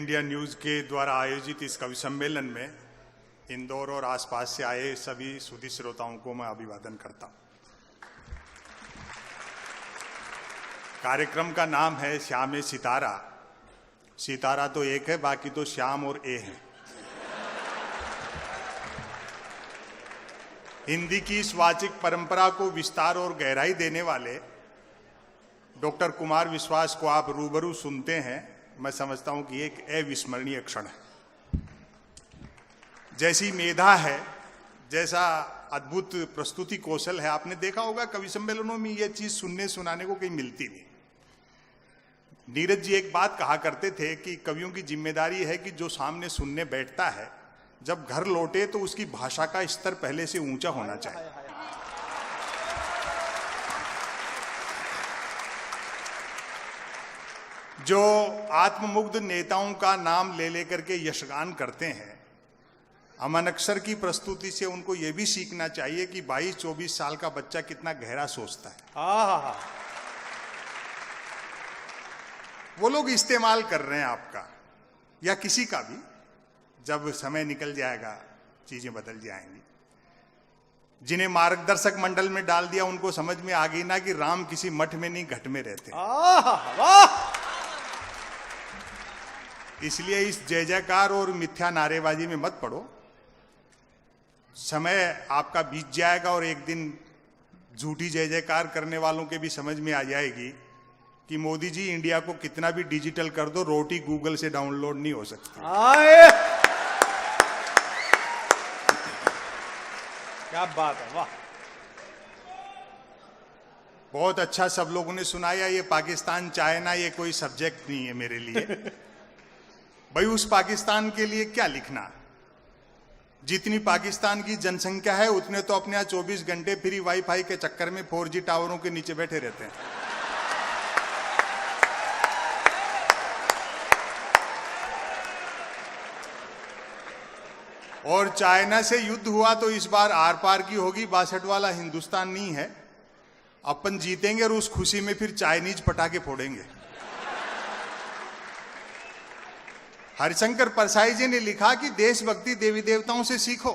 India news के द्वारा आयोजित इस कवि सम्मेलन में इंदौर और आसपास से आए सभी सुधी श्रोताओं को मैं अभिवादन करता हूं। कार्यक्रम का नाम है श्याम सितारा। सितारा तो एक है, बाकी तो श्याम और ए है। हिंदी की इस वाचिक परंपरा को विस्तार और गहराई देने वाले डॉक्टर कुमार विश्वास को आप रूबरू सुनते हैं, मैं समझता हूं कि एक अविस्मरणीय क्षण है। जैसी मेधा है, जैसा अद्भुत प्रस्तुति कौशल है, आपने देखा होगा कवि सम्मेलनों में यह चीज सुनने सुनाने को कहीं मिलती नहीं। नीरज जी एक बात कहा करते थे कि कवियों की जिम्मेदारी है कि जो सामने सुनने बैठता है जब घर लौटे तो उसकी भाषा का स्तर पहले से ऊंचा होना चाहिए। जो आत्ममुग्ध नेताओं का नाम ले लेकर के यशगान करते हैं, अमन अक्षर की प्रस्तुति से उनको यह भी सीखना चाहिए कि 22-24 साल का बच्चा कितना गहरा सोचता है। वो लोग इस्तेमाल कर रहे हैं आपका या किसी का भी। जब समय निकल जाएगा चीजें बदल जाएंगी। जिन्हें मार्गदर्शक मंडल में डाल दिया उनको समझ में आ गई ना कि राम किसी मठ में नहीं घट में रहते। इसलिए इस जय जयकार और मिथ्या नारेबाजी में मत पड़ो। समय आपका बीत जाएगा और एक दिन झूठी जय जयकार करने वालों के भी समझ में आ जाएगी कि मोदी जी इंडिया को कितना भी डिजिटल कर दो, रोटी गूगल से डाउनलोड नहीं हो सकती। क्या बात है, वाह। बहुत अच्छा सब लोगों ने सुनाया। ये पाकिस्तान चाइना ये कोई सब्जेक्ट नहीं है मेरे लिए। भाई उस पाकिस्तान के लिए क्या लिखना। जितनी पाकिस्तान की जनसंख्या है उतने तो अपने यहाँ 24 घंटे फ्री वाईफाई के चक्कर में 4G टावरों के नीचे बैठे रहते हैं। और चाइना से युद्ध हुआ तो इस बार आर पार की होगी, 62 वाला हिंदुस्तान नहीं है। अपन जीतेंगे और उस खुशी में फिर चाइनीज पटाखे फोड़ेंगे। हरिशंकर परसाई जी ने लिखा कि देशभक्ति देवी देवताओं से सीखो।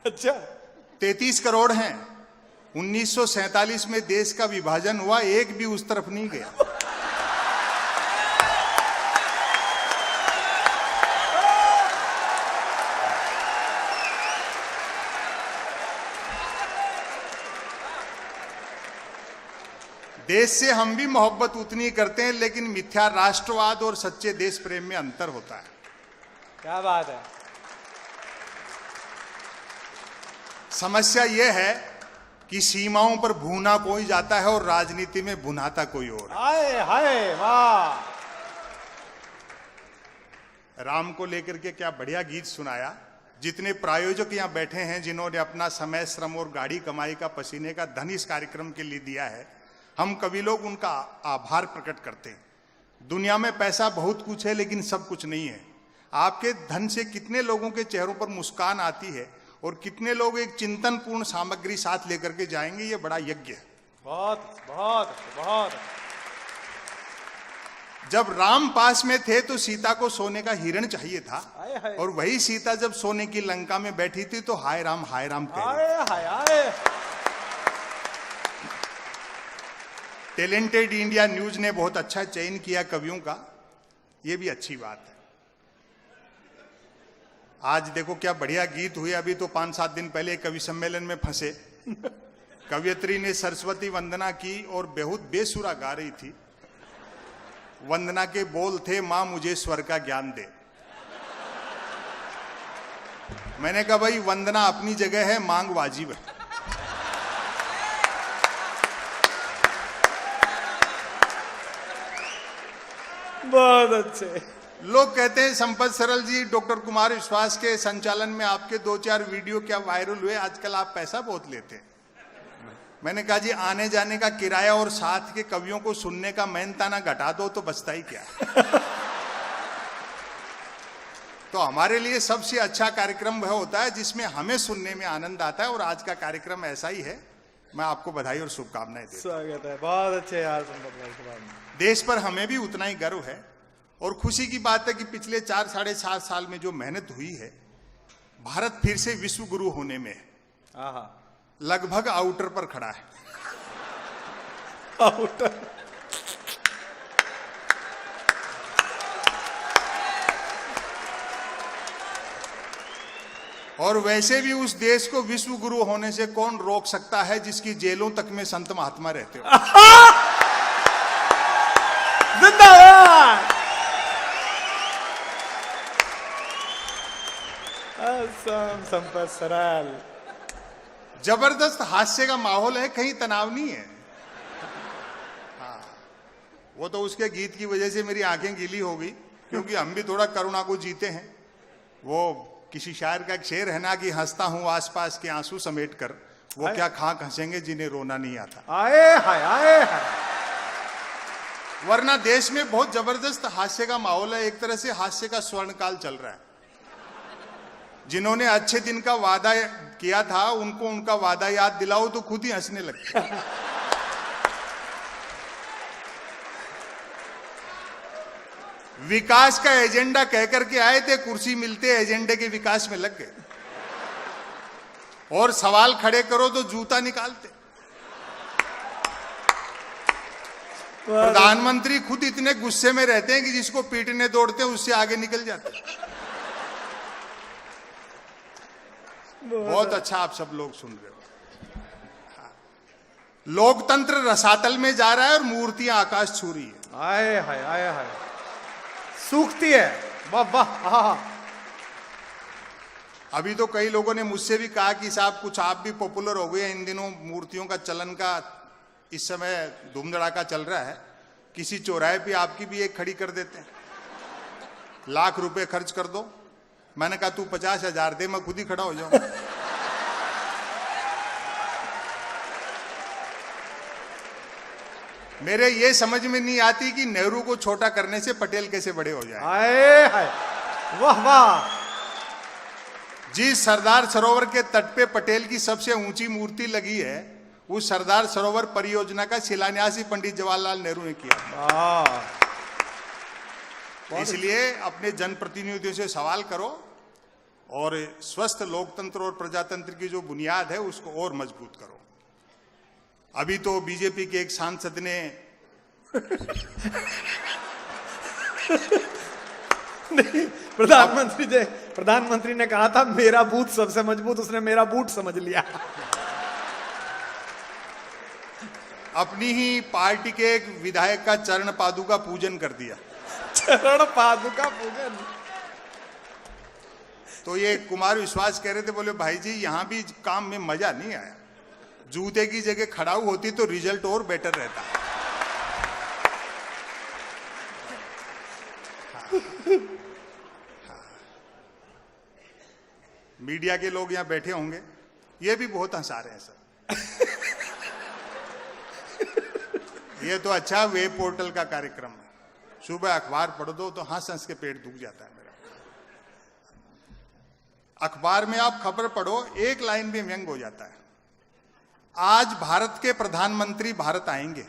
अच्छा। 33 करोड़ हैं। 1947 में देश का विभाजन हुआ, एक भी उस तरफ नहीं गया। देश से हम भी मोहब्बत उतनी करते हैं, लेकिन मिथ्या राष्ट्रवाद और सच्चे देश प्रेम में अंतर होता है। क्या बात है। समस्या यह है कि सीमाओं पर भूना कोई जाता है और राजनीति में भुनाता कोई और। हाय हाय वाह। राम को लेकर के क्या बढ़िया गीत सुनाया। जितने प्रायोजक यहां बैठे हैं, जिन्होंने अपना समय, श्रम और गाड़ी कमाई का पसीने का धन इस कार्यक्रम के लिए दिया है, हम कवि लोग उनका आभार प्रकट करते हैं। दुनिया में पैसा बहुत कुछ है, लेकिन सब कुछ नहीं है। आपके धन से कितने लोगों के चेहरों पर मुस्कान आती है और कितने लोग एक चिंतनपूर्ण सामग्री साथ लेकर के जाएंगे, ये बड़ा यज्ञ है। बहुत बहुत बहुत। जब राम पास में थे तो सीता को सोने का हिरण चाहिए था, हाय हाय। और वही सीता जब सोने की लंका में बैठी थी तो हाय राम कह रही। हाय हाय हाय। टैलेंटेड इंडिया न्यूज ने बहुत अच्छा चयन किया कवियों का, यह भी अच्छी बात है। आज देखो क्या बढ़िया गीत हुए। अभी तो 5-7 दिन पहले कवि सम्मेलन में फंसे। कवियत्री ने सरस्वती वंदना की और बहुत बेसुरा गा रही थी। वंदना के बोल थे, मां मुझे स्वर का ज्ञान दे। मैंने कहा भाई वंदना अपनी जगह है, मांग वाजिब है। बहुत अच्छे। लोग कहते हैं संपत सरल जी, डॉक्टर कुमार विश्वास के संचालन में आपके 2-4 वीडियो क्या वायरल हुए, आजकल आप पैसा बहुत लेते हैं। मैंने कहा जी आने जाने का किराया और साथ के कवियों को सुनने का मेहनताना घटा दो तो बचता ही क्या। तो हमारे लिए सबसे अच्छा कार्यक्रम वह होता है जिसमें हमें सुनने में आनंद आता है, और आज का कार्यक्रम ऐसा ही है। मैं आपको बधाई और शुभकामनाएं देता हूं। स्वागत है। बहुत अच्छे यार संपत भाई। देश पर हमें भी उतना ही गर्व है और खुशी की बात है कि पिछले 4-4.5 साल में जो मेहनत हुई है, भारत फिर से विश्व गुरु होने में आहा लगभग आउटर पर खड़ा है। आउटर और वैसे भी उस देश को विश्व गुरु होने से कौन रोक सकता है जिसकी जेलों तक में संत महात्मा रहते हो। जिंदाबाद। असम संपत सरल। जबरदस्त हास्य का माहौल है, कहीं तनाव नहीं है। हाँ, वो तो उसके गीत की वजह से मेरी आंखें गीली हो गई, क्योंकि हम भी थोड़ा करुणा को जीते हैं। वो किसी शायर का एक शेर है ना कि हंसता हूं आसपास के आंसू समेट कर, वो क्या खाक हंसेंगे जिन्हें रोना नहीं आता। आए हाय आए हाय। वरना देश में बहुत जबरदस्त हास्य का माहौल है, एक तरह से हास्य का स्वर्णकाल चल रहा है। जिन्होंने अच्छे दिन का वादा किया था, उनको उनका वादा याद दिलाओ तो खुद ही हंसने लगते हैं। विकास का एजेंडा कहकर के आए थे, कुर्सी मिलते एजेंडे के विकास में लग गए। और सवाल खड़े करो तो जूता निकालते। प्रधानमंत्री खुद इतने गुस्से में रहते हैं कि जिसको पीटने दौड़ते हैं उससे आगे निकल जाते हैं। बहुत अच्छा आप सब लोग सुन रहे हो। लोकतंत्र रसातल में जा रहा है और मूर्तियां आकाश छू रही है। आए हाय आए हाय। सूखती है। वाह वाह। आहा। अभी तो कई लोगों ने मुझसे भी कहा कि साहब कुछ आप भी पॉपुलर हो गए, इन दिनों मूर्तियों का चलन का इस समय धूम धड़ाका चल रहा है, किसी चौराहे पे आपकी भी एक खड़ी कर देते हैं, लाख रुपए खर्च कर दो। मैंने कहा तू 50,000 दे, मैं खुद ही खड़ा हो जाऊं। मेरे ये समझ में नहीं आती कि नेहरू को छोटा करने से पटेल कैसे बड़े हो जाए। आए हाय। वाह वाह। जिस सरदार सरोवर के तट पे पटेल की सबसे ऊंची मूर्ति लगी है, उस सरदार सरोवर परियोजना का शिलान्यास ही पंडित जवाहरलाल नेहरू ने किया। इसलिए अपने जनप्रतिनिधियों से सवाल करो और स्वस्थ लोकतंत्र और प्रजातंत्र की जो बुनियाद है उसको और मजबूत करो। अभी तो बीजेपी के एक सांसद ने नहीं, प्रधानमंत्री ने कहा था मेरा बूथ सबसे मजबूत, उसने मेरा बूट समझ लिया। अपनी ही पार्टी के एक विधायक का चरण पादुका पूजन कर दिया। चरण पादुका पूजन। तो ये कुमार विश्वास कह रहे थे, बोले भाई जी यहां भी काम में मजा नहीं आया, जूते की जगह खड़ाऊ होती तो रिजल्ट और बेटर रहता। मीडिया के लोग यहां बैठे होंगे, ये भी बहुत हंसा रहे हैं सर। ये तो अच्छा वेब पोर्टल का कार्यक्रम है, सुबह अखबार पढ़ दो तो हंस हंस के पेट दुख जाता है मेरा। अखबार में आप खबर पढ़ो, एक लाइन में व्यंग हो जाता है, आज भारत के प्रधानमंत्री भारत आएंगे।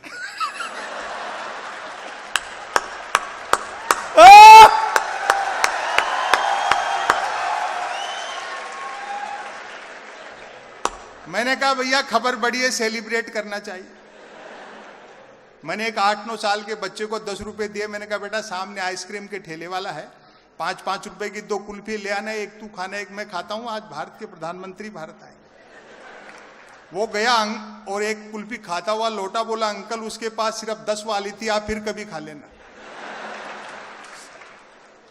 मैंने कहा भैया खबर बड़ी है, सेलिब्रेट करना चाहिए। मैंने एक 8-9 साल के बच्चे को 10 रुपए दिए, मैंने कहा बेटा सामने आइसक्रीम के ठेले वाला है, 5-5 रुपए की 2 कुल्फी ले आना, एक तू खाना एक मैं खाता हूं, आज भारत के प्रधानमंत्री भारत आए। वो गया और एक कुल्फी खाता हुआ लौटा, बोला अंकल उसके पास सिर्फ 10 वाली थी, आप फिर कभी खा लेना।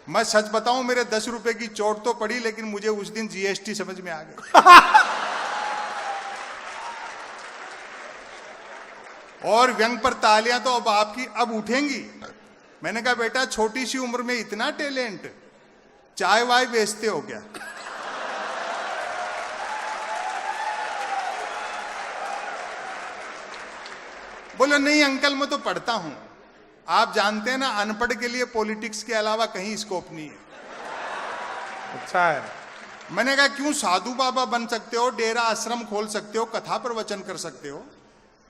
मैं सच बताऊं मेरे 10 रुपए की चोट तो पड़ी, लेकिन मुझे उस दिन जीएसटी समझ में आ गया। और व्यंग पर तालियां तो अब आपकी अब उठेंगी। मैंने कहा बेटा छोटी सी उम्र में इतना टैलेंट, चाय वाय बेचते हो क्या? बोले नहीं अंकल मैं तो पढ़ता हूं। आप जानते हैं ना अनपढ़ के लिए पॉलिटिक्स के अलावा कहीं स्कोप नहीं है। अच्छा है। मैंने कहा क्यों, साधु बाबा बन सकते हो, डेरा आश्रम खोल सकते हो, कथा प्रवचन कर सकते हो।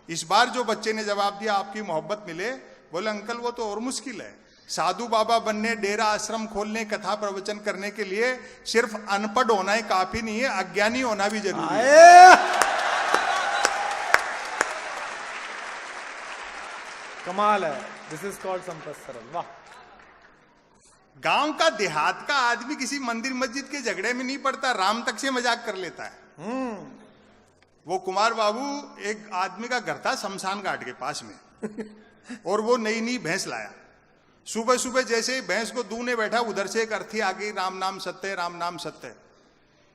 इस बार जो बच्चे ने जवाब दिया आपकी मोहब्बत मिले, बोले अंकल वो तो और मुश्किल है, साधु बाबा बनने, डेरा आश्रम खोलने, कथा प्रवचन करने के लिए सिर्फ अनपढ़ होना ही काफी नहीं है, अज्ञानी होना भी जरूरी है। कमाल है। दिस इज कॉल्ड संपत सरल। वाह। गांव का, देहात का आदमी किसी मंदिर मस्जिद के झगड़े में नहीं पड़ता, राम तक से मजाक कर लेता है। वो कुमार बाबू, एक आदमी का घर था शमशान घाट के पास में और वो नई नई भैंस लाया। सुबह सुबह जैसे ही भैंस को दूने बैठा, उधर से एक अर्थी आ गई, राम नाम सत्य है, राम नाम सत्य है।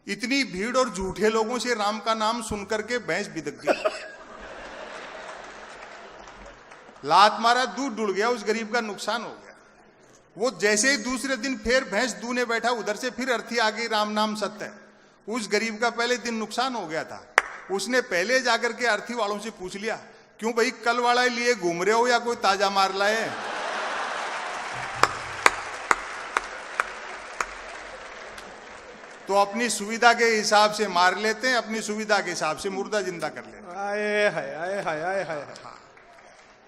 इतनी भीड़ और झूठे लोगों से राम का नाम सुनकर के भैंस बिदक गई, लात मारा, दूध डुल गया, उस गरीब का नुकसान हो गया। वो जैसे ही दूसरे दिन फिर भैंस दूने बैठा, उधर से फिर अर्थी आ गई, राम नाम सत्य है। उस गरीब का पहले दिन नुकसान हो गया था। उसने पहले जाकर के अर्थी वालों से पूछ लिया, क्यों भाई कल वाला लिए घूम रहे हो या कोई ताजा मार लाए? तो अपनी सुविधा के हिसाब से मार लेते हैं, अपनी सुविधा के हिसाब से मुर्दा जिंदा कर लेते हैं। आए हाय आए हाय आए हाय। हाँ,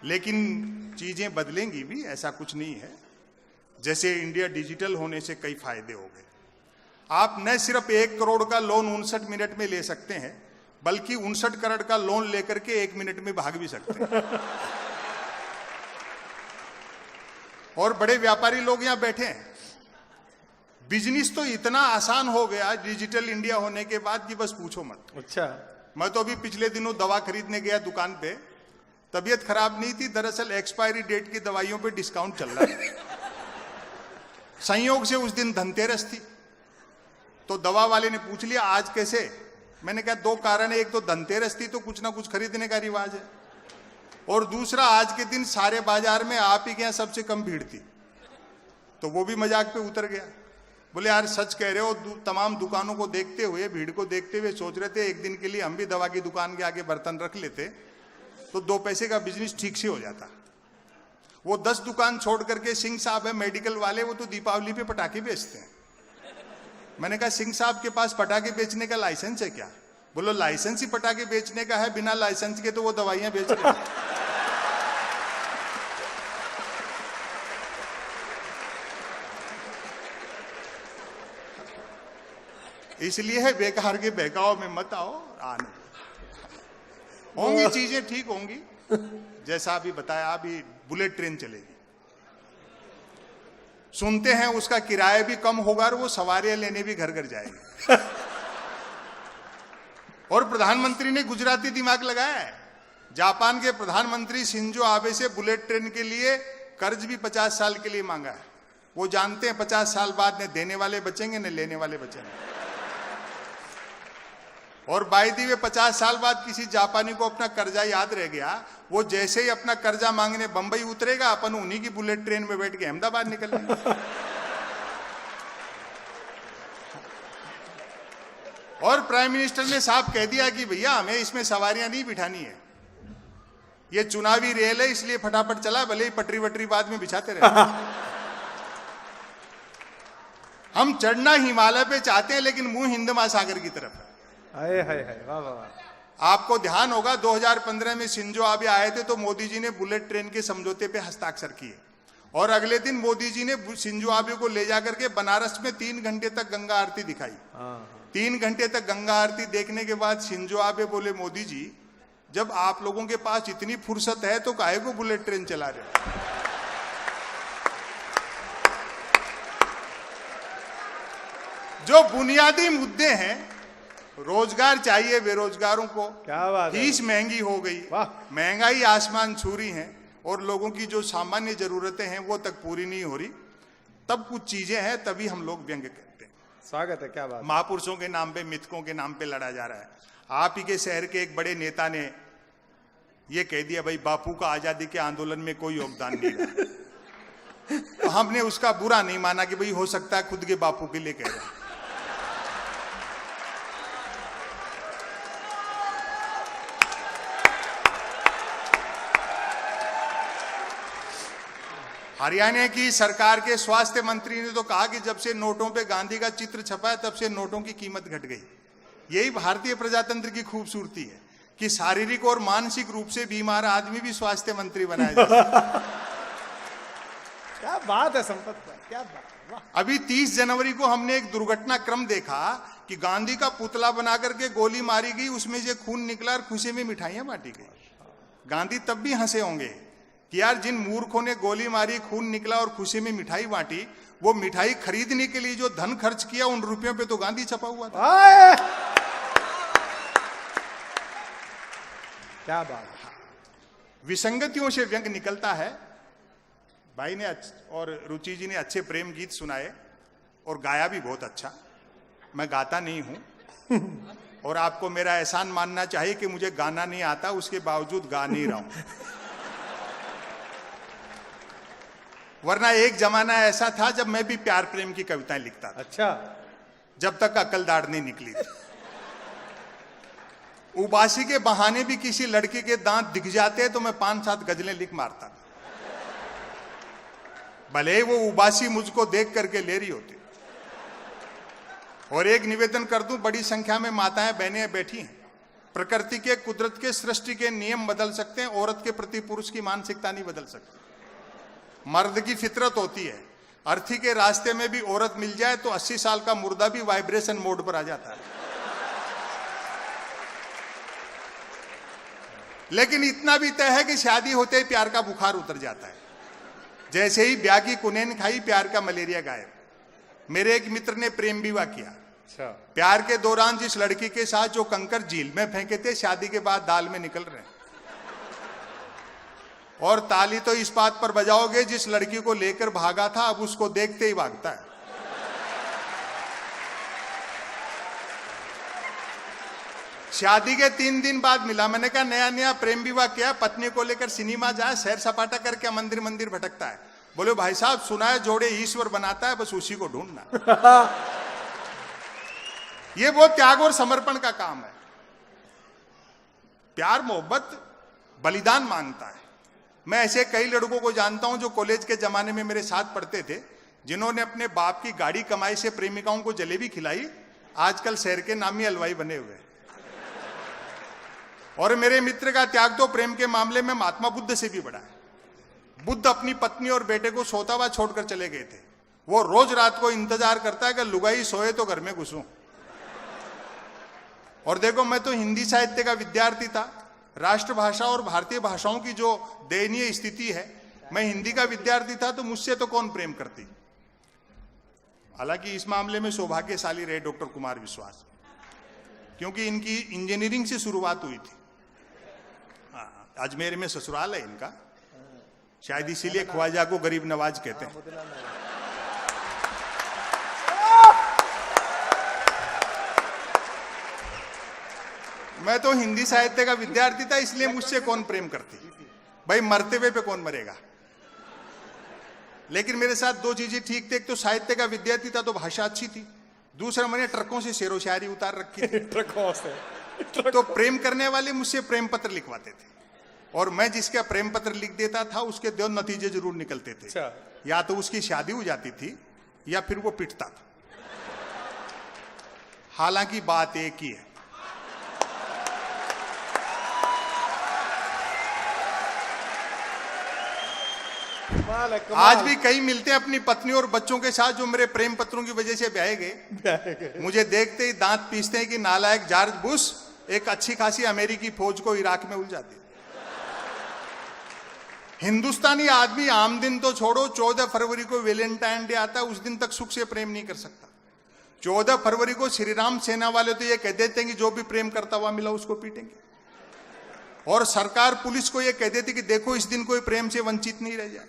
लेकिन चीजें बदलेंगी भी, ऐसा कुछ नहीं है। जैसे इंडिया डिजिटल होने से कई फायदे हो गए। आप न सिर्फ 1 करोड़ का लोन 59 मिनट में ले सकते हैं, बल्कि 59 करोड़ का लोन लेकर के 1 मिनट में भाग भी सकते हैं। और बड़े व्यापारी लोग यहां बैठे हैं। बिजनेस तो इतना आसान हो गया डिजिटल इंडिया होने के बाद कि बस पूछो मत। अच्छा। मैं तो अभी पिछले दिनों दवा खरीदने गया दुकान पे, तबीयत खराब नहीं थी, दरअसल एक्सपायरी डेट की दवाइयों पे डिस्काउंट चल रहा है। संयोग से उस दिन धनतेरस थी, तो दवा वाले ने पूछ लिया आज कैसे। मैंने कहा 2 कारण है, एक तो धनतेरस थी तो कुछ ना कुछ खरीदने का रिवाज है, और दूसरा आज के दिन सारे बाजार में आप ही के यहां सबसे कम भीड़ थी। तो वो भी मजाक पे उतर गया, बोले यार सच कह रहे हो, तमाम दुकानों को देखते हुए, भीड़ को देखते हुए सोच रहे थे एक दिन के लिए हम भी दवा की दुकान के आगे बर्तन रख लेते तो 2 पैसे का बिजनेस ठीक से हो जाता। वो 10 दुकान छोड़ करके, सिंह साहब है मेडिकल वाले, वो तो दीपावली पे पटाखे बेचते हैं। मैंने कहा सिंह साहब के पास पटाखे बेचने का लाइसेंस है क्या? बोलो लाइसेंस ही पटाखे बेचने का है, बिना लाइसेंस के तो वो दवाइयां बेच रहे हैं। इसलिए है बेकार के बहकाव में मत आओ, आने होंगी चीजें ठीक होंगी। जैसा अभी बताया, अभी बुलेट ट्रेन चलेगी, सुनते हैं उसका किराया भी कम होगा और वो सवारियां लेने भी घर घर जाएगी। और प्रधानमंत्री ने गुजराती दिमाग लगाया है। जापान के प्रधानमंत्री शिंजो आबे से बुलेट ट्रेन के लिए कर्ज भी 50 साल के लिए मांगा है। वो जानते हैं 50 साल बाद न देने वाले बचेंगे न लेने वाले बचेंगे। और बाई दी वे 50 साल बाद किसी जापानी को अपना कर्जा याद रह गया, वो जैसे ही अपना कर्जा मांगने बंबई उतरेगा, अपन उन्हीं की बुलेट ट्रेन में बैठ के अहमदाबाद निकलेंगे। और प्राइम मिनिस्टर ने साफ कह दिया कि भैया हमें इसमें सवारियां नहीं बिठानी है, ये चुनावी रेल है, इसलिए फटाफट चला, भले ही पटरी वटरी बाद में बिछाते रहे। हम चढ़ना हिमालय पे चाहते हैं, लेकिन मुंह हिंद महासागर की तरफ है। हाय हाय हाय, वाह वाह। आपको ध्यान होगा 2015 में शिंजो आबे आए थे तो मोदी जी ने बुलेट ट्रेन के समझौते पे हस्ताक्षर किए, और अगले दिन मोदी जी ने शिंजो आबे को ले जाकर के बनारस में 3 घंटे तक गंगा आरती दिखाई। 3 घंटे तक गंगा आरती देखने के बाद शिंजो आबे बोले, मोदी जी जब आप लोगों के पास इतनी फुर्सत है तो काहे को बुलेट ट्रेन चला रहे? जो बुनियादी मुद्दे हैं, रोजगार चाहिए बेरोजगारों को, क्या बात है, फीस महंगी हो गई, महंगाई आसमान छू रही है, और लोगों की जो सामान्य जरूरतें हैं वो तक पूरी नहीं हो रही, तब कुछ चीजें हैं, तभी हम लोग व्यंग करते हैं। स्वागत है, क्या बात। महापुरुषों के नाम पे, मिथकों के नाम पे लड़ा जा रहा है। आप ही के शहर के एक बड़े नेता ने ये कह दिया, भाई बापू का आजादी के आंदोलन में कोई योगदान नहीं रहा। तो हमने उसका बुरा नहीं माना कि भाई हो सकता है खुद के बापू के लिए कह रहे हैं। हरियाणा की सरकार के स्वास्थ्य मंत्री ने तो कहा कि जब से नोटों पे गांधी का चित्र छपा है तब से नोटों की कीमत घट गई। यही भारतीय प्रजातंत्र की खूबसूरती है कि शारीरिक और मानसिक रूप से बीमार आदमी भी स्वास्थ्य मंत्री बनाया जाता है। क्या बात है संपत भाई, क्या बात, वाह। अभी 30 जनवरी को हमने एक दुर्घटना क्रम देखा कि गांधी का पुतला बना करके गोली मारी गई, उसमें से खून निकला और खुशी में मिठाइयां बांटी गई। गांधी तब भी हंसे होंगे कि यार जिन मूर्खों ने गोली मारी, खून निकला और खुशी में मिठाई बांटी, वो मिठाई खरीदने के लिए जो धन खर्च किया उन रुपयों पे तो गांधी छपा हुआ था। क्या बात है। विसंगतियों से व्यंग निकलता है। भाई ने और रुचि जी ने अच्छे प्रेम गीत सुनाए और गाया भी बहुत अच्छा। मैं गाता नहीं हूं और आपको मेरा एहसान मानना चाहिए कि मुझे गाना नहीं आता, उसके बावजूद गा नहीं रहा हूं। वरना एक जमाना ऐसा था जब मैं भी प्यार प्रेम की कविताएं लिखता था। अच्छा। जब तक अकल दाढ़ नहीं निकली थी। उबासी के बहाने भी किसी लड़की के दांत दिख जाते तो मैं 5-7 गजलें लिख मारता, भले ही वो उबासी मुझको देख करके ले रही होती। और एक निवेदन कर दूं, बड़ी संख्या में माताएं बहनें बैठी हैं। प्रकृति के, कुदरत के, सृष्टि के नियम बदल सकते हैं, औरत के प्रति पुरुष की मानसिकता नहीं बदल सकती। मर्द की फितरत होती है, अर्थी के रास्ते में भी औरत मिल जाए तो 80 साल का मुर्दा भी वाइब्रेशन मोड पर आ जाता है। लेकिन इतना भी तय है कि शादी होते ही प्यार का बुखार उतर जाता है। जैसे ही ब्याह की कुनैन खाई, प्यार का मलेरिया गायब। मेरे एक मित्र ने प्रेम विवाह किया। अच्छा। प्यार के दौरान जिस लड़की के साथ जो कंकर झील में फेंके थे, शादी के बाद दाल में निकल रहे हैं। और ताली तो इस बात पर बजाओगे, जिस लड़की को लेकर भागा था अब उसको देखते ही भागता है। शादी के 3 दिन बाद मिला। मैंने कहा नया नया प्रेम विवाह किया, पत्नी को लेकर सिनेमा जाए, सैर सपाटा करके मंदिर मंदिर भटकता है। बोले भाई साहब सुना है जोड़े ईश्वर बनाता है, बस उसी को ढूंढना। ये वो त्याग और समर्पण का काम है। प्यार मोहब्बत बलिदान मांगता है। मैं ऐसे कई लड़कों को जानता हूं जो कॉलेज के जमाने में मेरे साथ पढ़ते थे, जिन्होंने अपने बाप की गाड़ी कमाई से प्रेमिकाओं को जलेबी खिलाई, आजकल शहर के नामी हलवाई बने हुए। और मेरे मित्र का त्याग तो प्रेम के मामले में महात्मा बुद्ध से भी बड़ा है। बुद्ध अपनी पत्नी और बेटे को सोता हुआ छोड़कर चले गए थे। वो रोज रात को इंतजार करता है कि लुगाई सोए तो घर में घुसूं। और देखो, मैं तो हिंदी साहित्य का विद्यार्थी था। राष्ट्रभाषा और भारतीय भाषाओं की जो दयनीय स्थिति है, मैं हिंदी का विद्यार्थी था तो मुझसे तो कौन प्रेम करती। हालांकि इस मामले में सौभाग्यशाली रहे डॉक्टर कुमार विश्वास, क्योंकि इनकी इंजीनियरिंग से शुरुआत हुई थी। अजमेर में ससुराल है इनका, शायद इसीलिए ख्वाजा को गरीब नवाज कहते हैं। मैं तो हिंदी साहित्य का विद्यार्थी था, इसलिए मुझसे कौन प्रेम करती। भाई मरते हुए पे कौन मरेगा। लेकिन मेरे साथ 2 चीजें ठीक थे। एक तो साहित्य का विद्यार्थी था तो भाषा अच्छी थी, दूसरा मैंने ट्रकों से शेरो शायरी उतार रखी थी। ट्रकों से तो प्रेम करने वाले मुझसे प्रेम पत्र लिखवाते थे, और मैं जिसका प्रेम पत्र लिख देता था उसके 2 नतीजे जरूर निकलते थे। अच्छा। या तो उसकी शादी हो जाती थी या फिर वो पिटता था। हालांकि बात एक ही है, कमाल है, कमाल। आज भी कई मिलते हैं अपनी पत्नी और बच्चों के साथ जो मेरे प्रेम पत्रों की वजह से ब्याहे गए। मुझे देखते ही दांत पीसते हैं कि नालायक जॉर्ज बुश एक अच्छी खासी अमेरिकी फौज को इराक में उलझा दिया। हिंदुस्तानी आदमी आम दिन तो छोड़ो, 14 फरवरी को वैलेंटाइन डे आता है, उस दिन तक सुख से प्रेम नहीं कर सकता। 14 फरवरी को श्री राम सेना वाले तो ये कह देते हैं कि जो भी प्रेम करता हुआ मिला उसको पीटेंगे। और सरकार पुलिस को ये कह देती कि देखो इस दिन कोई प्रेम से वंचित नहीं रह जाए।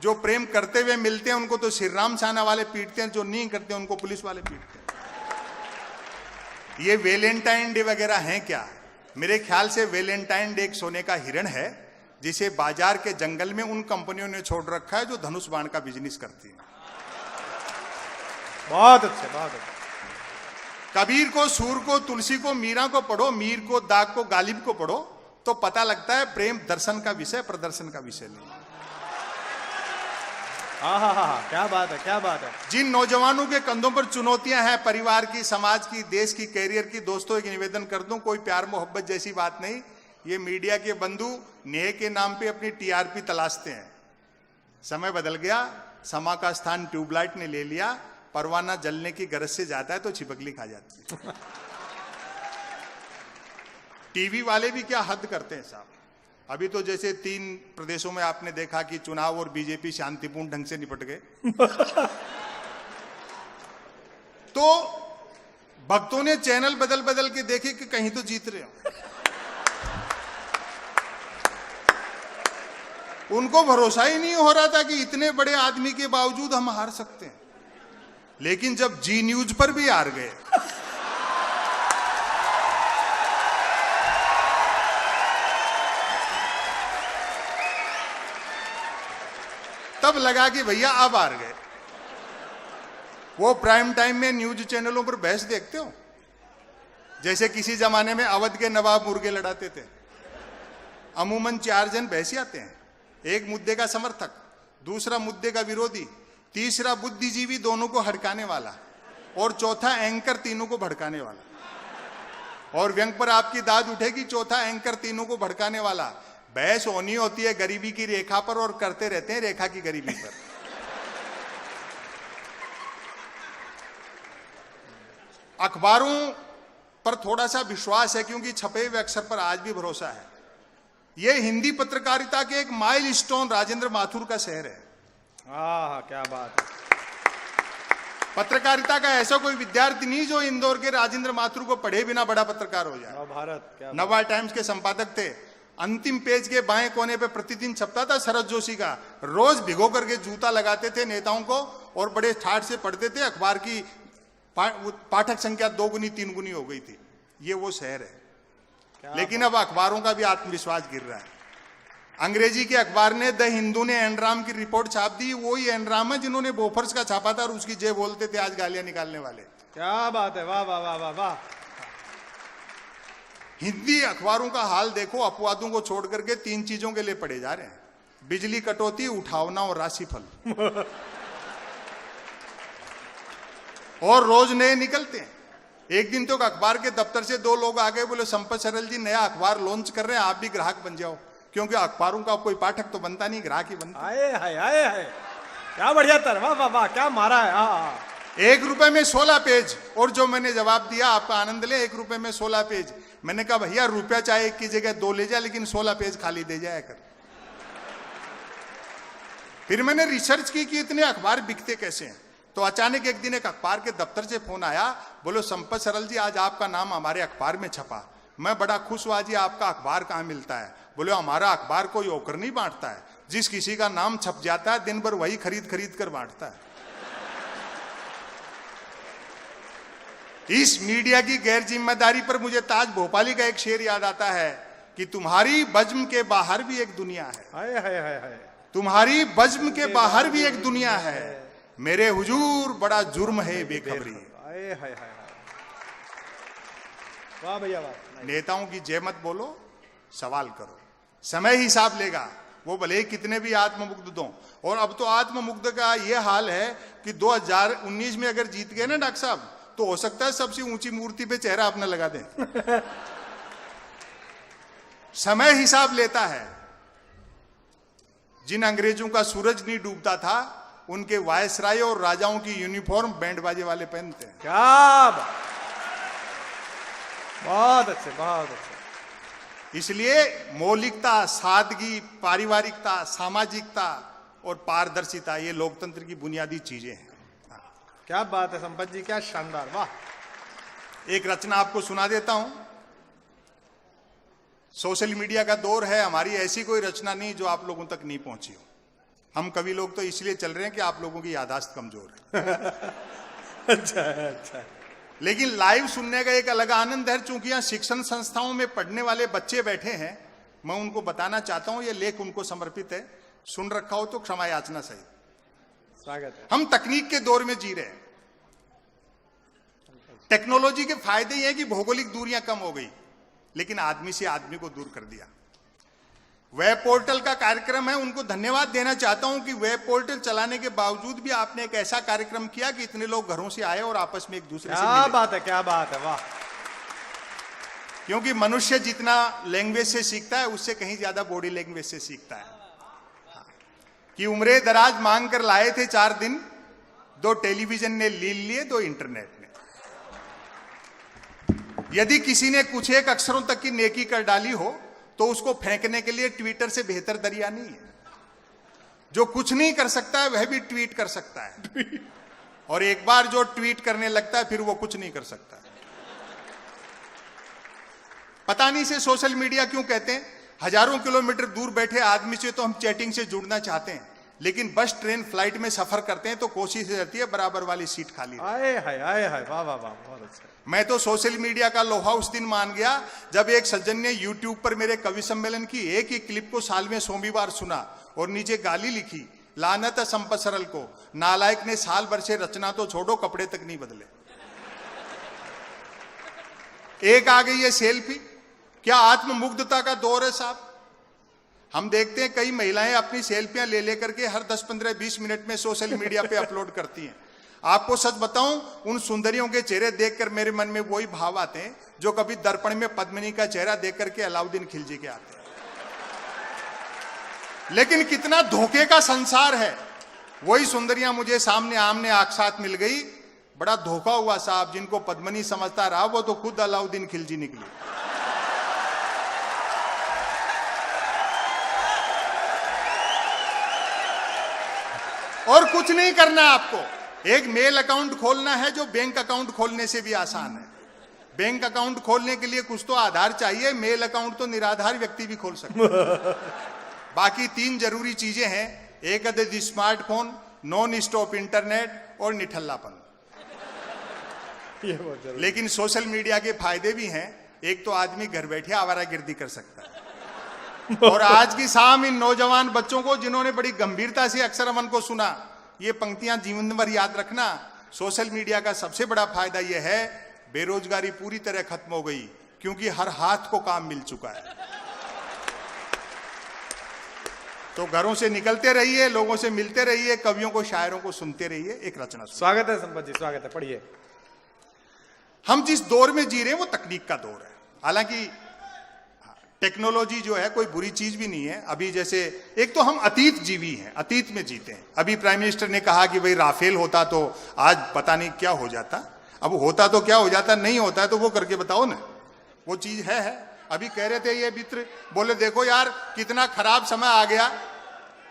जो प्रेम करते हुए मिलते हैं उनको तो श्री राम सेना वाले पीटते हैं, जो नहीं करते उनको पुलिस वाले पीटते हैं। ये वैलेंटाइन डे वगैरह है क्या? मेरे ख्याल से वैलेंटाइन डे एक सोने का हिरण है जिसे बाजार के जंगल में उन कंपनियों ने छोड़ रखा है जो धनुष बाण का बिजनेस करती है। बहुत अच्छे, बहुत अच्छे। कबीर को, सूर को, तुलसी को, मीरा को पढ़ो, मीर को, दाग को, गालिब को पढ़ो तो पता लगता है प्रेम दर्शन का विषय, प्रदर्शन का विषय नहीं। हाँ, क्या बात है, क्या बात है। जिन नौजवानों के कंधों पर चुनौतियां हैं, परिवार की, समाज की, देश की, कैरियर की, दोस्तों एक निवेदन कर दूं, कोई प्यार मोहब्बत जैसी बात नहीं। ये मीडिया के बंधु नेह के नाम पे अपनी टीआरपी तलाशते हैं। समय बदल गया, समा का स्थान ट्यूबलाइट ने ले लिया, परवाना जलने की गरज से जाता है तो छिपकली खा जाती है। टीवी वाले भी क्या हद करते हैं साहब। अभी तो जैसे 3 प्रदेशों में आपने देखा कि चुनाव और बीजेपी शांतिपूर्ण ढंग से निपट गए, तो भक्तों ने चैनल बदल बदल के देखे कि कहीं तो जीत रहे हो। उनको भरोसा ही नहीं हो रहा था कि इतने बड़े आदमी के बावजूद हम हार सकते हैं। लेकिन जब जी न्यूज पर भी हार गए, तब लगा कि भैया अब हार गए। वो प्राइम टाइम में न्यूज चैनलों पर बहस देखते हो, जैसे किसी जमाने में अवध के नवाब मुर्गे लड़ाते थे। अमूमन 4 जन बहसी आते हैं, एक मुद्दे का समर्थक, दूसरा मुद्दे का विरोधी, तीसरा बुद्धिजीवी दोनों को हड़काने वाला, और चौथा एंकर तीनों को भड़काने वाला। और व्यंग पर आपकी दाद उठेगी, चौथा एंकर तीनों को भड़काने वाला। बहस होनी होती है गरीबी की रेखा पर, और करते रहते हैं रेखा की गरीबी पर। अखबारों पर थोड़ा सा विश्वास है, क्योंकि छपे हुए अक्षर पर आज भी भरोसा है। यह हिंदी पत्रकारिता के एक माइलस्टोन राजेंद्र माथुर का शहर है। क्या बात है। पत्रकारिता का ऐसा कोई विद्यार्थी नहीं जो इंदौर के राजेंद्र माथुर को पढ़े बिना बड़ा पत्रकार हो जाए। भारत क्या नवा टाइम्स के संपादक थे। अंतिम पेज के बाएं कोने पे प्रतिदिन छपता था शरद जोशी का। रोज भिगो करके जूता लगाते थे नेताओं को, और बड़े ठाठ से पढ़ते थे। अखबार की पाठक संख्या 2 गुनी 3 गुनी हो गई थी। ये वो शहर है। लेकिन अब अखबारों का भी आत्मविश्वास गिर रहा है। अंग्रेजी के अखबार ने द हिंदू ने एनराम की रिपोर्ट छाप दी। वही एनराम है जिन्होंने बोफर्स का छापा था और उसकी जय बोलते थे आज गालियां निकालने वाले। क्या बात है, वाह वाह वाह वाह वाह। हिंदी अखबारों का हाल देखो, अपवादों को छोड़ करके 3 चीजों के लिए पढ़े जा रहे हैं: बिजली कटौती, उठावना और राशिफल। और रोज नए निकलते हैं। एक दिन तो अखबार के दफ्तर से 2 लोग आ गए, बोले संपत सरल जी नया अखबार लॉन्च कर रहे हैं, आप भी ग्राहक बन जाओ। क्योंकि अखबारों का कोई पाठक तो बनता नहीं, ग्राहक ही बनता। आए हाय आए हाय, क्या बढ़िया तर, वाह वाह वाह, क्या मारा है। हाँ, 1 रुपए में 16 पेज। और जो मैंने जवाब दिया, आपका आनंद ले, 1 रुपए में 16 पेज। मैंने कहा भैया रुपया चाहे 1 की जगह 2 ले जा, लेकिन 16 पेज खाली दे जाया कर। फिर मैंने रिसर्च की कि इतने अखबार बिकते कैसे हैं। तो अचानक एक दिन एक अखबार के दफ्तर से फोन आया, बोलो संपत सरल जी आज आपका नाम हमारे अखबार में छपा। मैं बड़ा खुश हुआ, जी आपका अखबार कहाँ मिलता है? बोले हमारा अखबार कोई होकर नहीं बांटता है, जिस किसी का नाम छप जाता है दिन भर वही खरीद खरीद कर बांटता है। इस मीडिया की गैर जिम्मेदारी पर मुझे ताज भोपाली का एक शेर याद आता है कि तुम्हारी बज्म के बाहर भी एक दुनिया है। हाय हाय हाय हाय, तुम्हारी बज्म के बाहर भी एक दुनिया है, मेरे हुजूर बड़ा जुर्म है बेखबरी। हाय हाय हाय, वाह भैया वाह। नेताओं की जय मत बोलो, सवाल करो, समय हिसाब लेगा। वो भले ही कितने भी आत्ममुग्ध दो। और अब तो आत्ममुग्ध का ये हाल है कि 2019 में अगर जीत गए ना डॉक्टर साहब, तो हो सकता है सबसे ऊंची मूर्ति पे चेहरा अपना लगा दें। समय हिसाब लेता है। जिन अंग्रेजों का सूरज नहीं डूबता था, उनके वायसराय और राजाओं की यूनिफॉर्म बैंड बाजे वाले पहनते हैं। क्या बहुत अच्छे, बहुत अच्छे। इसलिए मौलिकता, सादगी, पारिवारिकता, सामाजिकता और पारदर्शिता ये लोकतंत्र की बुनियादी चीजें हैं। क्या बात है संपत जी, क्या शानदार, वाह। एक रचना आपको सुना देता हूं। सोशल मीडिया का दौर है, हमारी ऐसी कोई रचना नहीं जो आप लोगों तक नहीं पहुंची हो। हम कवि लोग तो इसलिए चल रहे हैं कि आप लोगों की याददाश्त कमजोर है। अच्छा अच्छा। लेकिन लाइव सुनने का एक अलग आनंद है। चूंकि यहाँ शिक्षण संस्थाओं में पढ़ने वाले बच्चे बैठे हैं, मैं उनको बताना चाहता हूं ये लेख उनको समर्पित है। सुन रखा हो तो क्षमा याचना सही। स्वागत है। हम तकनीक के दौर में जी रहे हैं। टेक्नोलॉजी के फायदे ये हैं कि भौगोलिक दूरियां कम हो गई, लेकिन आदमी से आदमी को दूर कर दिया। वेब पोर्टल का कार्यक्रम है, उनको धन्यवाद देना चाहता हूं कि वेब पोर्टल चलाने के बावजूद भी आपने एक ऐसा कार्यक्रम किया कि इतने लोग घरों से आए और आपस में एक दूसरे से मिले। क्या बात है, क्या बात है, वाह। क्योंकि मनुष्य जितना लैंग्वेज से सीखता है, उससे कहीं ज्यादा बॉडी लैंग्वेज से सीखता है। कि उम्रे दराज मांग कर लाए थे 4 दिन, 2 टेलीविजन ने लील लिए, 2 इंटरनेट ने। यदि किसी ने कुछ एक अक्षरों तक की नेकी कर डाली हो तो उसको फेंकने के लिए ट्विटर से बेहतर दरिया नहीं है। जो कुछ नहीं कर सकता है वह भी ट्वीट कर सकता है, और एक बार जो ट्वीट करने लगता है फिर वो कुछ नहीं कर सकता। पता नहीं से सोशल मीडिया क्यों कहते हैं। हजारों किलोमीटर दूर बैठे आदमी से तो हम चैटिंग से जुड़ना चाहते हैं, लेकिन बस ट्रेन फ्लाइट में सफर करते हैं तो कोशिश रहती है बराबर वाली सीट खाली रहे। आए हाय वाह वाह वाह, बहुत अच्छा। मैं तो सोशल मीडिया का लोहा उस दिन मान गया जब एक सज्जन ने यूट्यूब पर मेरे कवि सम्मेलन की एक ही क्लिप को साल में 100वीं बार सुना और नीचे गाली लिखी, लानत है संपत सरल को, नालायक ने साल भर से रचना तो छोड़ो कपड़े तक नहीं बदले। एक आ गई है सेल्फी। क्या आत्ममुग्धता का दौर है साहब। हम देखते हैं कई महिलाएं अपनी सेल्फियां ले लेकर के हर 10, 15, 20 मिनट में सोशल मीडिया पे अपलोड करती हैं। आपको सच बताऊं, उन सुंदरियों के चेहरे देखकर मेरे मन में वही भाव आते हैं जो कभी दर्पण में पद्मिनी का चेहरा देख करके अलाउद्दीन खिलजी के आते हैं। लेकिन कितना धोखे का संसार है। वही सुंदरियां मुझे सामने आमने आक्षात मिल गई। बड़ा धोखा हुआ साहब, जिनको पद्मिनी समझता रहा वो तो खुद अलाउद्दीन खिलजी निकली। और कुछ नहीं करना है आपको, एक मेल अकाउंट खोलना है जो बैंक अकाउंट खोलने से भी आसान है। बैंक अकाउंट खोलने के लिए कुछ तो आधार चाहिए, मेल अकाउंट तो निराधार व्यक्ति भी खोल सकता है। बाकी 3 जरूरी चीजें हैं, एक अदद स्मार्टफोन, नॉन स्टॉप इंटरनेट और निठल्लापन। लेकिन सोशल मीडिया के फायदे भी हैं। एक तो आदमी घर बैठे आवारागर्दी कर सकता है। और आज की शाम इन नौजवान बच्चों को जिन्होंने बड़ी गंभीरता से अक्षर अमन को सुना, ये पंक्तियां जीवन भर याद रखना। सोशल मीडिया का सबसे बड़ा फायदा यह है, बेरोजगारी पूरी तरह खत्म हो गई, क्योंकि हर हाथ को काम मिल चुका है। तो घरों से निकलते रहिए, लोगों से मिलते रहिए, कवियों को शायरों को सुनते रहिए। एक रचना स्वागत है संपत जी, स्वागत है, पढ़िए। हम जिस दौर में जी रहे हैं वो तकनीक का दौर है। हालांकि टेक्नोलॉजी जो है कोई बुरी चीज भी नहीं है। अभी जैसे एक तो हम अतीत जीवी हैं, अतीत में जीते हैं। अभी प्राइम मिनिस्टर ने कहा कि भाई राफेल होता तो आज पता नहीं क्या हो जाता। अब होता तो क्या हो जाता, नहीं होता है तो वो करके बताओ ना, वो चीज है। अभी कह रहे थे ये मित्र, बोले देखो यार कितना खराब समय आ गया,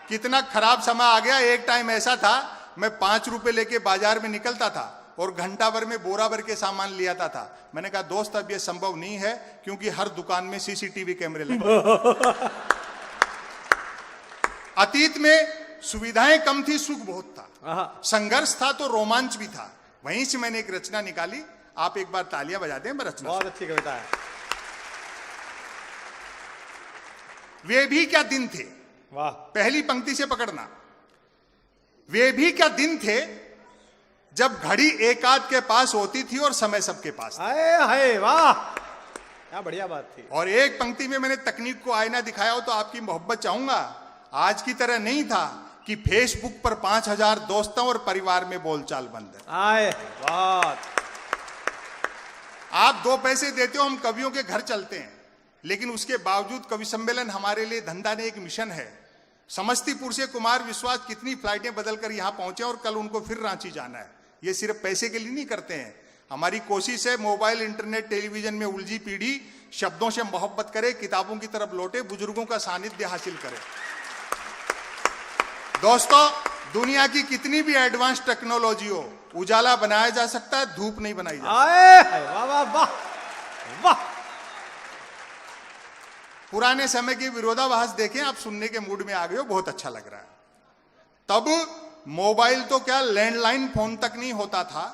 कितना खराब समय आ गया। एक टाइम ऐसा था मैं 5 रुपए लेके बाजार में निकलता था और घंटा भर में बोरा भर के सामान ले आता था। मैंने कहा दोस्त अब ये संभव नहीं है, क्योंकि हर दुकान में सीसीटीवी कैमरे लगे। अतीत में सुविधाएं कम थी, सुख बहुत था, संघर्ष था तो रोमांच भी था। वहीं से मैंने एक रचना निकाली। आप एक बार तालियां बजा दें। मैं रचना, बहुत अच्छी कविता है। वे भी क्या दिन थे। वाह। पहली पंक्ति से पकड़ना। वे भी क्या दिन थे जब घड़ी एक आध के पास होती थी और समय सबके पास था। हाय वाह, क्या बढ़िया बात थी। और एक पंक्ति में मैंने तकनीक को आईना दिखाया हो तो आपकी मोहब्बत चाहूंगा। आज की तरह नहीं था कि फेसबुक पर 5000 दोस्तों और परिवार में बोलचाल बंद है। आए बात। आप 2 पैसे देते हो, हम कवियों के घर चलते हैं, लेकिन उसके बावजूद कवि सम्मेलन हमारे लिए धंधा नहीं, एक मिशन है। समस्तीपुर से कुमार विश्वास कितनी फ्लाइटें बदलकर यहां पहुंचे और कल उनको फिर रांची जाना है। ये सिर्फ पैसे के लिए नहीं करते हैं। हमारी कोशिश है मोबाइल, इंटरनेट, टेलीविजन में उलझी पीढ़ी शब्दों से मोहब्बत करे, किताबों की तरफ लौटे, बुजुर्गों का सानिध्य हासिल करे। दोस्तों, दुनिया की कितनी भी एडवांस टेक्नोलॉजी हो, उजाला बनाया जा सकता है, धूप नहीं बनाई जा सकती। वाह वाह वाह वाह। पुराने समय के विरोधाभास देखें, आप सुनने के मूड में आ गए हो, बहुत अच्छा लग रहा है। तब मोबाइल तो क्या, लैंडलाइन फोन तक नहीं होता था,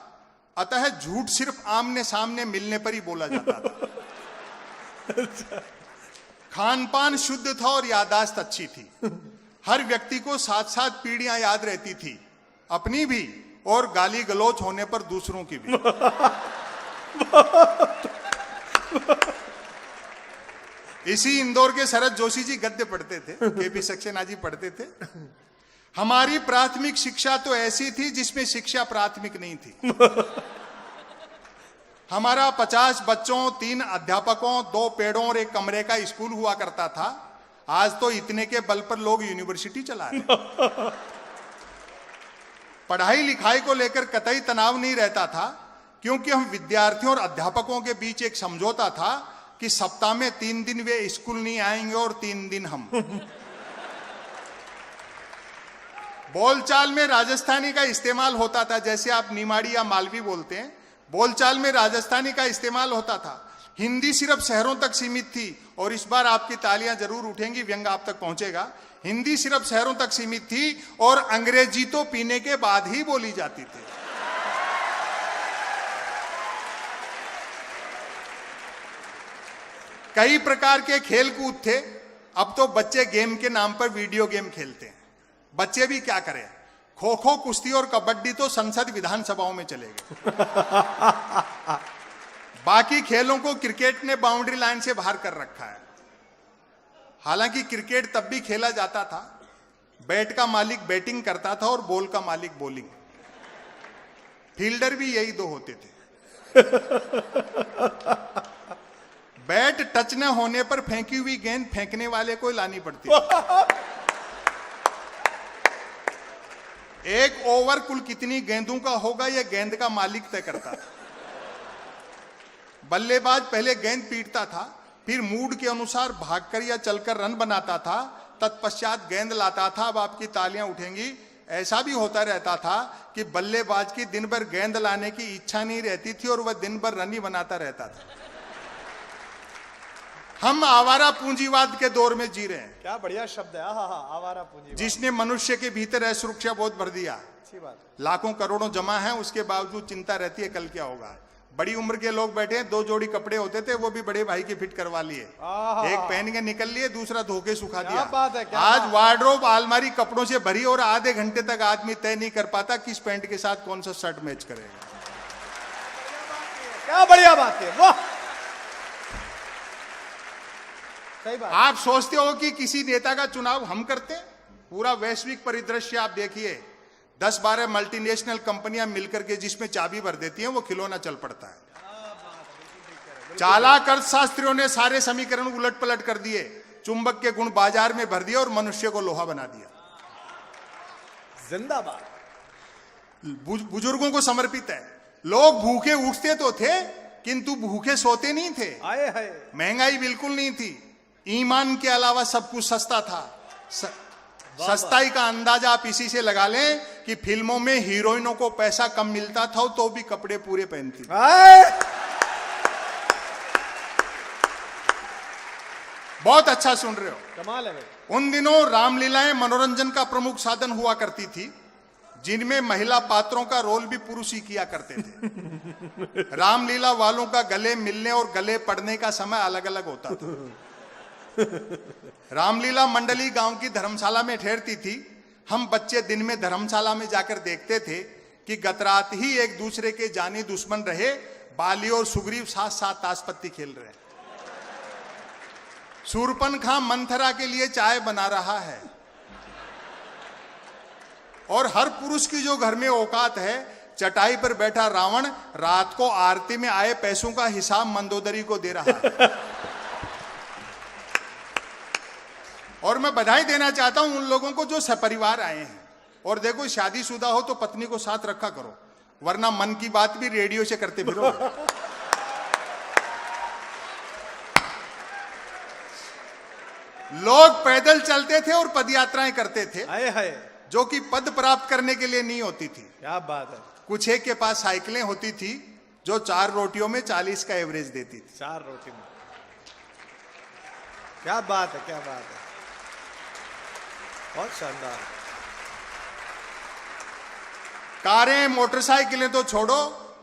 अतः झूठ सिर्फ आमने सामने मिलने पर ही बोला जाता था। खान पान शुद्ध था और याददाश्त अच्छी थी। हर व्यक्ति को 7-7 पीढ़ियां याद रहती थी, अपनी भी और गाली गलौच होने पर दूसरों की भी। इसी इंदौर के शरद जोशी जी गद्य पढ़ते थे, केपी सक्सेना जी पढ़ते थे। हमारी प्राथमिक शिक्षा तो ऐसी थी जिसमें शिक्षा प्राथमिक नहीं थी। हमारा 50 बच्चों, 3 अध्यापकों, 2 पेड़ों और 1 कमरे का स्कूल हुआ करता था। आज तो इतने के बल पर लोग यूनिवर्सिटी चला रहे हैं। पढ़ाई लिखाई को लेकर कतई तनाव नहीं रहता था, क्योंकि हम विद्यार्थियों और अध्यापकों के बीच एक समझौता था कि सप्ताह में 3 दिन वे स्कूल नहीं आएंगे और 3 दिन हम। बोलचाल में राजस्थानी का इस्तेमाल होता था, जैसे आप निमाड़ी या मालवी बोलते हैं, बोलचाल में राजस्थानी का इस्तेमाल होता था। हिंदी सिर्फ शहरों तक सीमित थी, और इस बार आपकी तालियां जरूर उठेंगी, व्यंग आप तक पहुंचेगा। हिंदी सिर्फ शहरों तक सीमित थी और अंग्रेजी तो पीने के बाद ही बोली जाती थी। कई प्रकार के खेल कूद थे। अब तो बच्चे गेम के नाम पर वीडियो गेम खेलते हैं। बच्चे भी क्या करें, खो खो, कुश्ती और कबड्डी तो संसद विधानसभाओं में चले गए। बाकी खेलों को क्रिकेट ने बाउंड्री लाइन से बाहर कर रखा है। हालांकि क्रिकेट तब भी खेला जाता था, बैट का मालिक बैटिंग करता था और बॉल का मालिक बॉलिंग। फील्डर भी यही 2 होते थे। बैट टच न होने पर फेंकी हुई गेंद फेंकने वाले को लानी पड़ती थी। एक ओवर कुल कितनी गेंदों का होगा, यह गेंद का मालिक तय करता था। बल्लेबाज पहले गेंद पीटता था, फिर मूड के अनुसार भागकर या चलकर रन बनाता था, तत्पश्चात गेंद लाता था। अब आपकी तालियां उठेंगी। ऐसा भी होता रहता था कि बल्लेबाज की दिन भर गेंद लाने की इच्छा नहीं रहती थी और वह दिन भर रन ही बनाता रहता था। हम आवारा पूंजीवाद के दौर में जी रहे हैं। क्या बढ़िया शब्द है, आवारा पूंजीवाद, जिसने मनुष्य के भीतर असुरक्षा बोध भर दिया। अच्छी बात है। लाखों करोड़ों जमा हैं, उसके बावजूद चिंता रहती है कल क्या होगा। बड़ी उम्र के लोग बैठे हैं, 2 जोड़ी कपड़े होते थे, वो भी बड़े भाई के फिट करवा लिए। एक पहन के निकल लिए, दूसरा धोके सुखा दिया। बात है, क्या आज वार्डरोब आलमारी कपड़ों से भरी और आधे घंटे तक आदमी तय नहीं कर पाता किस पैंट के साथ कौन सा शर्ट मैच करेगा। क्या बढ़िया बात है, वाह, सही बात। आप सोचते हो कि किसी नेता का चुनाव हम करते हैं? पूरा वैश्विक परिदृश्य आप देखिए। 10-12 मल्टीनेशनल कंपनियां मिलकर के जिसमें चाबी भर देती हैं, वो खिलौना चल पड़ता है। चालाक अर्थशास्त्रियों ने सारे समीकरण उलट पलट कर दिए, चुंबक के गुण बाजार में भर दिया और मनुष्य को लोहा बना दिया। जिंदाबाद। बुजुर्गों को समर्पित है। लोग भूखे उठते तो थे, किंतु भूखे सोते नहीं थे। आए है। महंगाई बिल्कुल नहीं थी। ईमान के अलावा सब कुछ सस्ता था। सस्ताई का अंदाजा आप इसी से लगा लें कि फिल्मों में हीरोइनों को पैसा कम मिलता था तो भी कपड़े पूरे पहनती थी। बहुत अच्छा सुन रहे हो, कमाल है भाई। उन दिनों रामलीलाएं मनोरंजन का प्रमुख साधन हुआ करती थी, जिनमें महिला पात्रों का रोल भी पुरुष ही किया करते थे। रामलीला वालों का गले मिलने और गले पड़ने का समय अलग अलग होता था। रामलीला मंडली गांव की धर्मशाला में ठहरती थी। हम बच्चे दिन में धर्मशाला में जाकर देखते थे कि गत रात ही एक दूसरे के जानी दुश्मन रहे बाली और सुग्रीव साथ साथ ताशपत्ती खेल रहे हैं। शूर्पणखा मंथरा के लिए चाय बना रहा है, और हर पुरुष की जो घर में औकात है, चटाई पर बैठा रावण रात को आरती में आए पैसों का हिसाब मंदोदरी को दे रहा है। और मैं बधाई देना चाहता हूं उन लोगों को जो सपरिवार आए हैं। और देखो, शादीशुदा हो तो पत्नी को साथ रखा करो, वरना मन की बात भी रेडियो से करते फिरो। लोग पैदल चलते थे और पदयात्राएं करते थे, जो कि पद प्राप्त करने के लिए नहीं होती थी। क्या बात है। कुछ एक के पास साइकिलें होती थी जो 4 रोटियों में 40 का एवरेज देती थी। 4 रोटी में। क्या बात है, क्या बात है, बहुत शानदार। कारें मोटरसाइकिलें तो छोड़ो,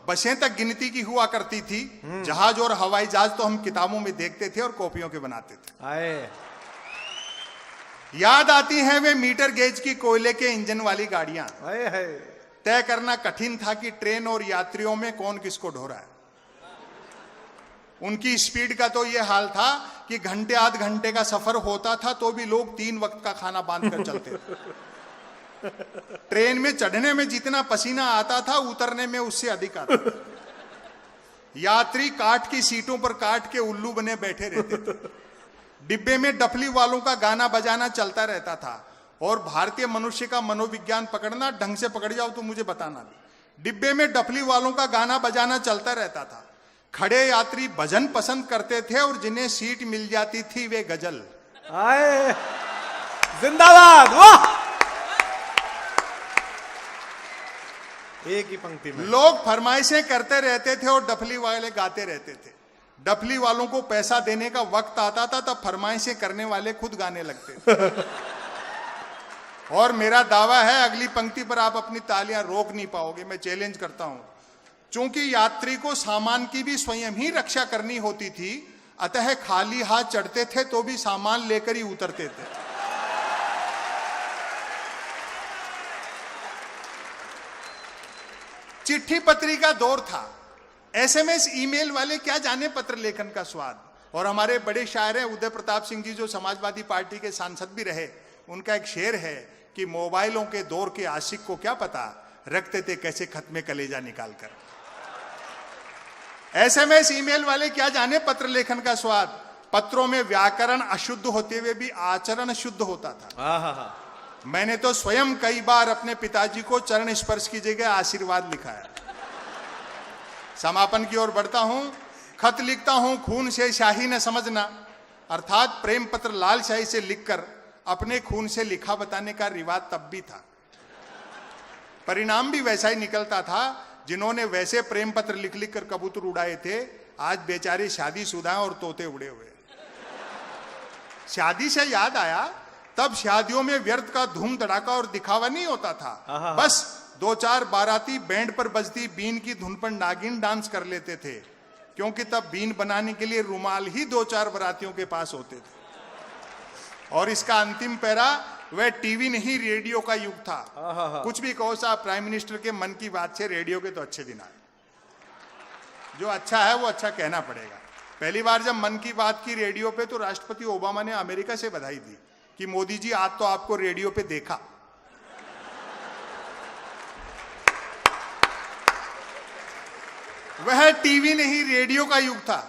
बसें तक गिनती की हुआ करती थी। जहाज और हवाई जहाज तो हम किताबों में देखते थे और कॉपियों के बनाते थे। आए। याद आती हैं वे मीटर गेज की कोयले के इंजन वाली गाड़ियां। आए। तय करना कठिन था कि ट्रेन और यात्रियों में कौन किसको ढोरा है। उनकी स्पीड का तो यह हाल था कि घंटे आध घंटे का सफर होता था तो भी लोग 3 वक्त का खाना बांध कर चलते थे। ट्रेन में चढ़ने में जितना पसीना आता था, उतरने में उससे अधिक आता था। यात्री काठ की सीटों पर काठ के उल्लू बने बैठे रहते थे। डिब्बे में डफली वालों का गाना बजाना चलता रहता था। और भारतीय मनुष्य का मनोविज्ञान पकड़ना, ढंग से पकड़ जाओ तो मुझे बताना भी। डिब्बे में डफली वालों का गाना बजाना चलता रहता था। खड़े यात्री भजन पसंद करते थे और जिन्हें सीट मिल जाती थी वे गजल। आए, जिंदाबाद, वाह। एक ही पंक्ति में लोग फरमाइशें करते रहते थे और डफली वाले गाते रहते थे। डफली वालों को पैसा देने का वक्त आता था तब फरमाइशें करने वाले खुद गाने लगते थे। और मेरा दावा है अगली पंक्ति पर आप अपनी तालियां रोक नहीं पाओगे, मैं चैलेंज करता हूं। चूंकि यात्री को सामान की भी स्वयं ही रक्षा करनी होती थी, अतः खाली हाथ चढ़ते थे तो भी सामान लेकर ही उतरते थे। चिट्ठी पत्री का दौर था। एसएमएस ईमेल वाले क्या जाने पत्र लेखन का स्वाद। और हमारे बड़े शायर हैं उदय प्रताप सिंह जी, जो समाजवादी पार्टी के सांसद भी रहे, उनका एक शेर है कि मोबाइलों के दौर के आशिक को क्या पता, रखते थे कैसे खत में कलेजा निकालकर। एसएमएस ईमेल वाले क्या जाने पत्र लेखन का स्वाद। पत्रों में व्याकरण अशुद्ध होते हुए भी आचरण शुद्ध होता था। मैंने तो स्वयं कई बार अपने पिताजी को चरण स्पर्श की जगह आशीर्वाद लिखा है। समापन की ओर बढ़ता हूं। खत लिखता हूं खून से शाही न समझना, अर्थात प्रेम पत्र लाल शाही से लिखकर अपने खून से लिखा बताने का रिवाज तब भी था। परिणाम भी वैसा ही निकलता था। जिन्होंने वैसे प्रेम पत्र लिख लिख कर कबूतर उड़ाए थे, आज बेचारे शादीशुदा और तोते उड़े हुए। शादी से याद आया, तब शादियों में व्यर्थ का धूम धड़ाका और दिखावा नहीं होता था। बस 2-4 बाराती बैंड पर बजती बीन की धुन पर नागिन डांस कर लेते थे, क्योंकि तब बीन बनाने के लिए रुमाल ही 2-4 बारातियों के पास होते थे। और इसका अंतिम पैरा, वह टीवी नहीं रेडियो का युग था। कुछ भी कहो साहब, प्राइम मिनिस्टर के मन की बात से रेडियो के तो अच्छे दिन आए। जो अच्छा है वो अच्छा कहना पड़ेगा। पहली बार जब मन की बात की रेडियो पे, तो राष्ट्रपति ओबामा ने अमेरिका से बधाई दी कि मोदी जी आज तो आपको रेडियो पे देखा। वह टीवी नहीं रेडियो का युग था।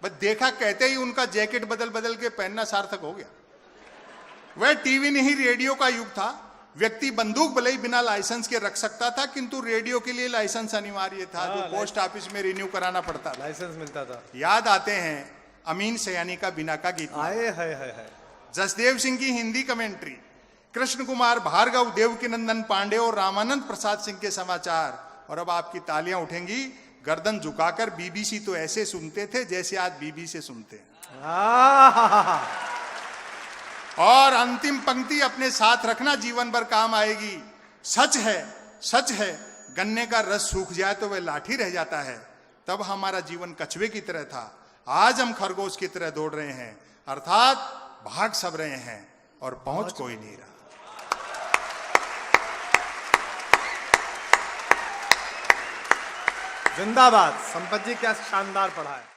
बस देखा कहते ही उनका जैकेट बदल बदल के पहनना सार्थक हो गया। वह टीवी नहीं रेडियो का युग था। व्यक्ति बंदूक भले ही बिना लाइसेंस के रख सकता था, किंतु रेडियो के लिए लाइसेंस अनिवार्य था, जो पोस्ट ऑफिस में रिन्यू कराना पड़ता था। लाइसेंस मिलता था। याद आते हैं अमीन सयानी का बिना का गीत, जसदेव सिंह की हिंदी कमेंट्री, कृष्ण कुमार भार्गव, देवकीनंदन पांडे और रामानंद प्रसाद सिंह के समाचार। और अब आपकी तालियां उठेंगी। गर्दन झुकाकर बीबीसी तो ऐसे सुनते थे जैसे आज बीबी से सुनते हैं। और अंतिम पंक्ति अपने साथ रखना, जीवन भर काम आएगी। सच है, सच है, गन्ने का रस सूख जाए तो वह लाठी रह जाता है। तब हमारा जीवन कछुए की तरह था, आज हम खरगोश की तरह दौड़ रहे हैं, अर्थात भाग सब रहे हैं और पहुंच कोई नहीं रहा। जिंदाबाद। संपत जी क्या शानदार पढ़ा है।